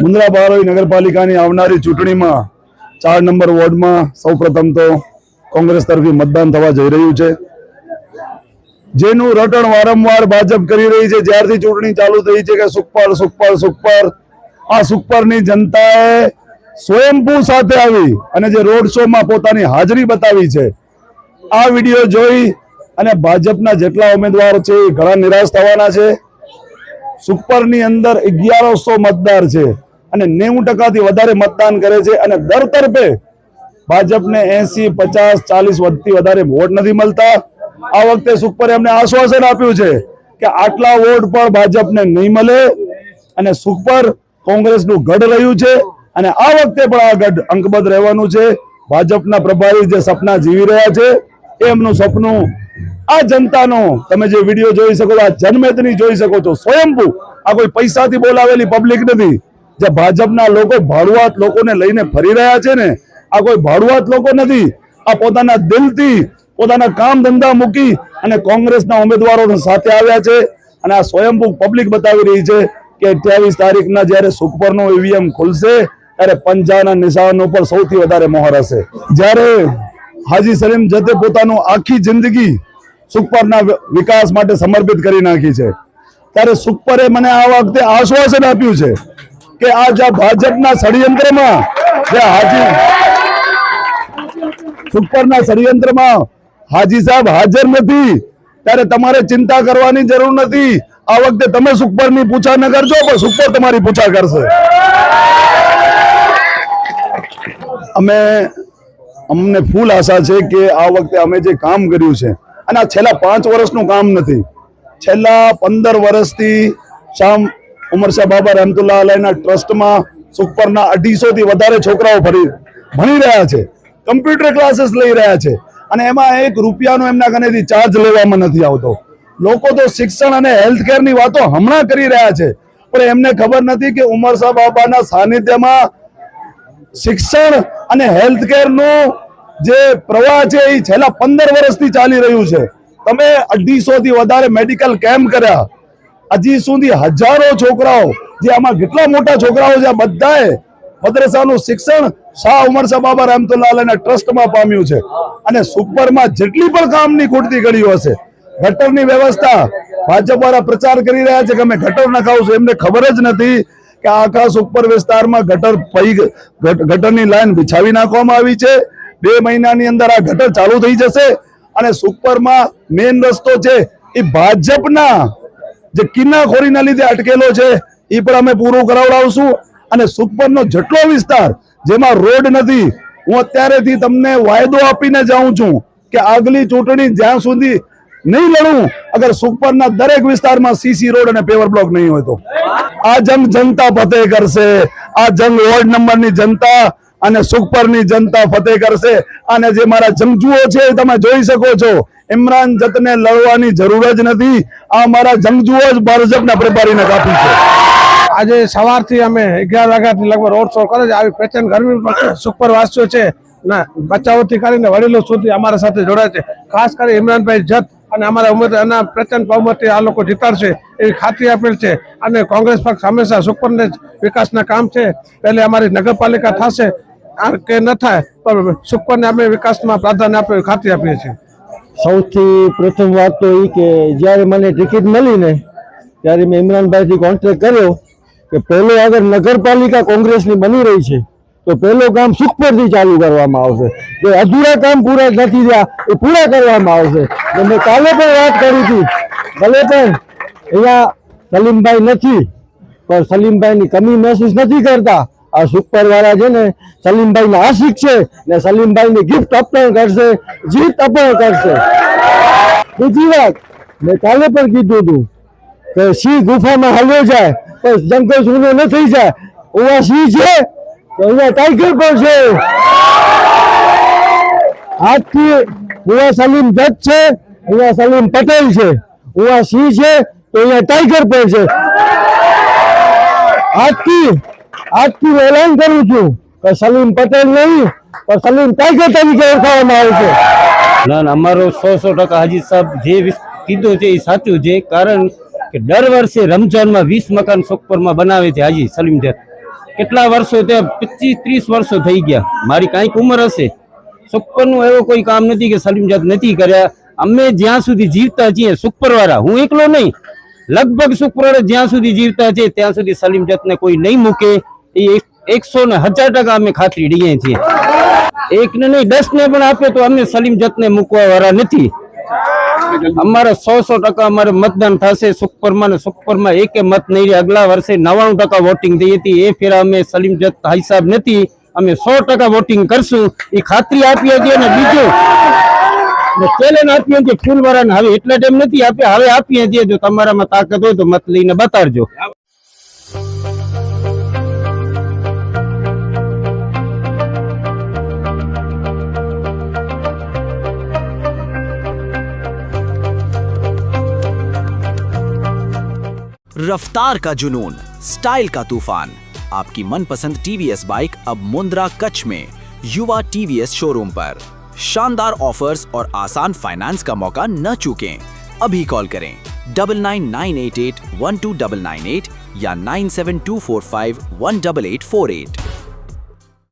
મુન્દ્રા બારોઈ નગરપાલિકાની આવનારી ચૂંટણીમાં 4 નંબર વોર્ડમાં સૌપ્રથમ તો કોંગ્રેસ તરફી મતદાન થવા જઈ રહ્યું છે, જેનું રટણ વારંવાર ભાજપ કરી રહી છે। જ્યારથી ચૂંટણી ચાલુ થઈ છે કે સુખપર સુખપર સુખપર, આ સુખપરની જનતાએ સ્વયંભૂ સાથે આવી અને જે રોડ શોમાં પોતાની હાજરી બતાવી છે, આ વિડીયો જોઈ અને ભાજપના જેટલા ઉમેદવારો છે એ ઘણા નિરાશ થવાના છે। સુખપરની અંદર 1100 મતદાર છે અને 90% વધારે મતદાન કરે છે અને દર તરફે ભાજપને 80, 50, 40 વધથી વધારે વોટ નથી મળતા। આ વખતે સુખપરે એમને આશ્વાસન આપ્યું છે કે આટલા વોટ પણ ભાજપને નહીં મળે અને સુખપર કોંગ્રેસનું ગઢ રહ્યું છે અને આ વખતે પણ આ ગઢ અંકબદ્ધ રહેવાનું છે। ભાજપના પ્રભારી જે સપના જીવી રહ્યા છે એમનું સપનું આ જનતાનો તમે જે વિડીયો જોઈ શકો છો, આ જનમેદની જોઈ શકો છો, સ્વયંભૂ, આ કોઈ પૈસાથી બોલાવેલી પબ્લિક નથી। જે ભાજપના લોકો ભાડુઆત લોકોને લઈને ફરી રહ્યા છે ને, આ કોઈ ભાડુઆત લોકો નથી, આ પોતાના દિલથી પોતાના કામ ધંધા મૂકી અને કોંગ્રેસના ઉમેદવારો સાથે આવ્યા છે અને આ સ્વયંભૂ પબ્લિક બતાવી રહી છે કે 28 તારીખના જ્યારે સુખપરનો ઈવીએમ ખુલશે ત્યારે પંજાના નિશાન ઉપર સૌથી વધારે મોહર હશે। જ્યારે હાજી સલીમ જતે પોતાનું આખી જિંદગી સુખપરના વિકાસ માટે સમર્પિત કરી નાખી છે, ત્યારે સુખપરે મને આ વખતે આશ્વાસન આપ્યું છે કે આ જે ભાજપના ષડયંત્રમાં જે સુખપરના ષડયંત્રમાં હાજી સાહેબ હાજર નથી, ત્યારે તમારે ચિંતા કરવાની જરૂર નથી। આ વખતે તમે સુખપરની પૂછા ન કરજો, પણ સુખપર તમારી પૂછા કરશે। અમને ફૂલ આશા છે કે આ વખતે અમે જે કામ કર્યું છે, અને આ છેલ્લા 5 વર્ષનું કામ નથી, છેલ્લા 15 વર્ષથી શામ ઉમરશાહ બાબા રહેમતુલ્લાહ અલૈહના ટ્રસ્ટમાં સુખપરના 250 થી વધારે છોકરાઓ ભણી રહ્યા છે, કમ્પ્યુટર ક્લાસીસ લઈ રહ્યા છે અને એમાં 1 રૂપિયાનો એમના કનેથી ચાર્જ લેવામાં નથી આવતો। લોકો તો શિક્ષણ અને હેલ્થકેરની વાતો હમણાં કરી રહ્યા છે, પણ એમને ખબર નથી કે ઉમરશાહ બાબાના સાનિધ્યમાં શિક્ષણ અને હેલ્થકેરનું જે પ્રવાહ છે એ છેલ્લા 15 વર્ષથી ચાલી રહ્યું છે। તમે 250 થી વધારે મેડિકલ કેમ્પ કર્યા, હજી સુધી હજારો છોકરાઓ, જે આમાં કેટલા મોટા છોકરાઓ છે, બધાએ મદ્રસાનું શિક્ષણ શાહ ઉમરશાહ બાબા રહેમતુલ્લાહ અલૈહના ટ્રસ્ટમાં પામ્યું છે અને સુખપરમાં જેટલી પણ કામની ખૂટતી ઘડીઓ હશે, ગટરની વ્યવસ્થા ભાજપ વાળા પ્રચાર કરી રહ્યા છે કે અમે ગટર નખાવશું, એમને ખબર જ નથી કે આખા સુખપર વિસ્તારમાં ગટરની લાઈન બિછાવી નાખવામાં આવી છે। 2 મહિનાની અંદર આ ગટર ચાલુ થઈ જશે અને સુખપરમાં મેઇન રસ્તો છે એ ભાજપના જે કિન્નાખોરીના લીધે અટકેલો છે એ પણ અમે પૂરું કરાવડાવશું અને સુખપરનો જેટલો વિસ્તાર જેમાં રોડ નથી, હું અત્યારેથી તમને વાયદો આપીને જાઉં છું કે આગલી ચૂંટણી જ્યાં સુધી નહીં લડું, અગર સુખપરના દરેક વિસ્તારમાં સીસી રોડ અને પેવર બ્લોક નહીં હોય તો આ જંગ જનતા ફતેહ કરશે। આ જંગ વોર્ડ નંબરની જનતા અને સુખપરની જનતા ફતેહ કરશે। અને જે મારા જંગજુઓ છે તમે જોઈ શકો છો, ઇમરાન જતને લડવાની જરૂર જ નથી, આ મારા જંગજુઓ જ ભાજપના પ્રભારીને કાપી છે। આજે સવારથી અમે 11 વાગ્યાથી લગભગ રોડ શો કરે છે। આવી પ્રચંડ ગરમી સુખપર વાસીઓ છે ના બચાવથી કરીને વડીલો સુધી અમારા સાથે જોડાય છે। ખાસ કરી ઇમરાનભાઈ જત અને અમારા ઉમેદવારના પ્રચંડ બહુમતી આ લોકો જીતાડશે એવી ખાતરી આપેલ છે અને કોંગ્રેસ પક્ષ હંમેશા સુખપરને વિકાસના કામ છે, પહેલે અમારી નગરપાલિકા થશે કે ન થાય પણ સુખપરને અમે વિકાસમાં પ્રાધાન્ય આપે ખાતરી આપીએ છીએ। સૌથી પ્રથમ વાત તો એ કે જ્યારે મને ટિકિટ મળી ને ત્યારે મેં ઇમરાનભાઈથી કોન્ટેક્ટ કર્યો કે પહેલો અગર નગરપાલિકા કોંગ્રેસની બની રહી છે તો પહેલું કામ સુખપરથી ચાલુ કરવામાં આવશે, જે અધૂરા કામ પૂરા નથી થયા એ પૂરા કરવામાં આવશે। મેં કાલે પણ વાત કરી હતી, ભલે પણ અહીંયા સલીમભાઈ નથી પણ સલીમભાઈની કમી મહેસૂસ નથી કરતા। આ સુખપર વાળા છે ને સલીમભાઈના આશિક છે ને સલીમભાઈની ગિફ્ટ અર્પણ કરશે, જીત અર્પણ કરશે। બીજી વાત મેં કાલે પણ કીધું હતું કે સિંહ ગુફામાં હાલ્યો જાય પણ જંગલ સૂનો ન થઈ જાય, ઓવા સિંહ છે તો અહીંયા ટાઈગર પણ છે। આજથી ઉવા સલીમ જત છે, ઉવા સલીમ પટેલ છે, ઉવા સિંહ છે તો અહીંયા ટાઈગર પણ છે। આજથી એલાન કરું છું કે સલીમ પટેલ નહીં પણ સલીમ ટાઈગર તરીકે ઓળખાવામાં આવશે। ના અમારો 100% હાજી સાહેબ જે કીધું છે એ સાચું છે, કારણ કે દર વર્ષે રમજાનમાં 20 મકાન સુખપરમાં બનાવે છે હાજી સલીમ જત। કેટલા વર્ષો તે 25-30 વર્ષો થઈ ગયા, મારી કાંઈક ઉંમર હશે. સુપરનું એવો કોઈ કામ નથી કે સલીમ જત નથી કર્યા. અમે જ્યાં સુધી જીવતા છીએ સુપરવાળા, હું એકલો નહીં, લગભગ સુપરવાળા જ્યાં સુધી જીવતા છે ત્યાં સુધી સલીમ જતને કોઈ નહીં મૂકે. એ 100% અમે ખાતરી દઈએ છીએ. એકને નહીં 10 ને પણ આપે તો અમે સલીમ જતને મૂકવા વાળા નથી. અમારા 100% અમારે મતદાન થશે સુપરમાં, ને સુપરમાં એકે મત નહીં રહે. આગલા વર્ષે 99% વોટિંગ થઈ હતી, એ ફેરા અમે સલીમ જત હિસાબ નથી, અમે 100% વોટિંગ કરશું એ ખાતરી આપીએ છીએ. અને બીજું ચેલેન્જ આપીએ છીએ ફૂલવાળાને, હવે એટલા ટાઈમ નથી આપ્યા, હવે આપીએ છીએ. જો તમારામાં તાકાત હોય તો મત લઈને બતાડજો. रफ्तार का जुनून, स्टाइल का तूफान, आपकी मनपसंद टीवीएस बाइक अब मुंद्रा कच्छ में युवा टीवीएस शोरूम पर। शानदार ऑफर्स और आसान फाइनेंस का मौका न चूकें। अभी कॉल करें 9998812998 या 9724518848।